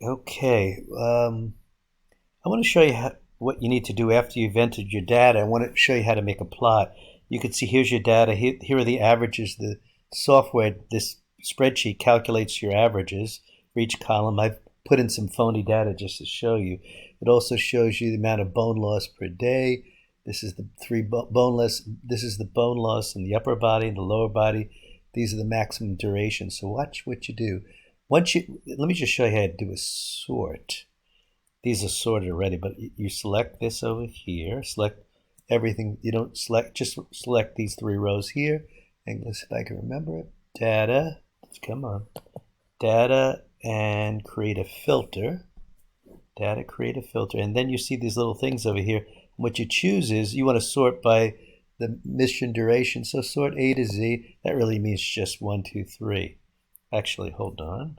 Okay, I want to show you what you need to do after you've entered your data. I want to show you how to make a plot. You can see here's your data. Here are the averages. The software, this spreadsheet calculates your averages for each column. I've put in some phony data just to show you. It also shows you the amount of bone loss per day. This is the bone loss. This is the bone loss in the upper body and the lower body. These are the maximum duration. So watch what you do. Let me just show you how to do a sort. These are sorted already, but you select this over here, select everything. You don't select, just select these three rows here. And let's see if I can remember it. Data, come on. Data and create a filter. Data, create a filter. And then you see these little things over here. What you choose is you want to sort by the mission duration. So sort A to Z. That really means just 1, 2, 3. Actually, hold on.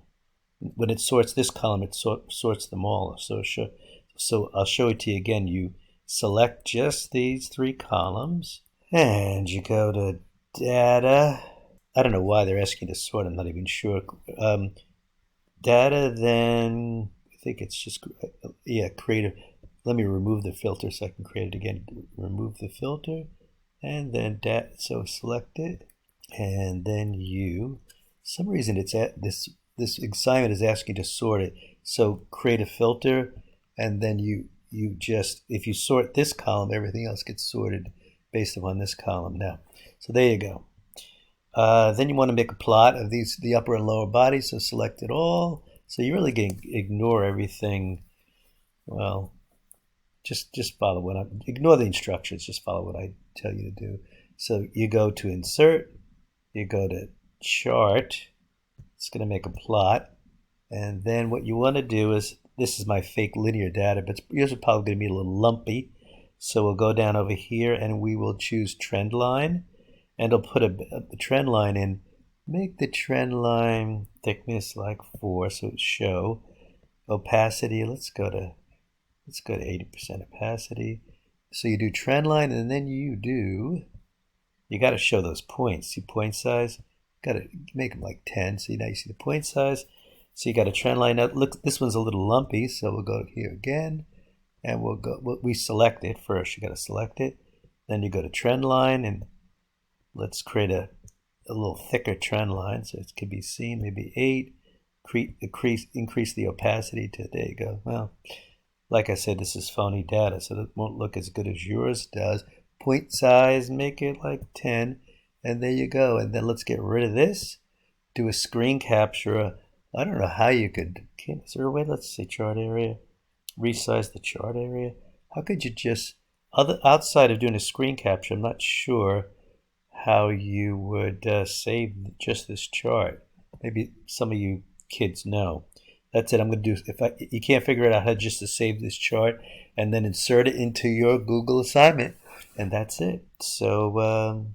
When it sorts this column, it sorts them all. So I'll show it to you again. You select just these three columns, and you go to data. I don't know why they're asking to sort. I'm not even sure. Data, then I think it's just create a. Let me remove the filter so I can create it again. Remove the filter, and then data. So select it, and then you. For some reason it's at this assignment is asking to sort it. So create a filter, and then you just, if you sort this column, everything else gets sorted based upon this column now. So there you go. Then you want to make a plot of the upper and lower body, so select it all. So you really can ignore everything. Well, just follow ignore the instructions, just follow what I tell you to do. So you go to insert, you go to chart. It's going to make a plot, and then what you want to do is, this is my fake linear data, but yours are probably going to be a little lumpy. So we'll go down over here and we will choose trend line, and I'll put a trend line in. Make the trend line thickness like 4, so it show. Opacity, let's go to 80% opacity. So you do trend line, and then you got to show those points. See point size. Got to make them like 10. So now you see the point size. So you got a trend line. Now look, this one's a little lumpy, so we'll go here again, and we select it first. You got to select it. Then you go to trend line, and let's create a little thicker trend line so it can be seen. Maybe 8. Increase the opacity to, there you go. Well, like I said, this is phony data, so it won't look as good as yours does. Point size, make it like 10. And there you go. And then let's get rid of this. Do a screen capture. I don't know how you could. Is there a way? Let's see, chart area. Resize the chart area. How could you just, outside of doing a screen capture, I'm not sure how you would save just this chart. Maybe some of you kids know. That's it. I'm going to do, you can't figure it out how just to save this chart, and then insert it into your Google assignment. And that's it. So,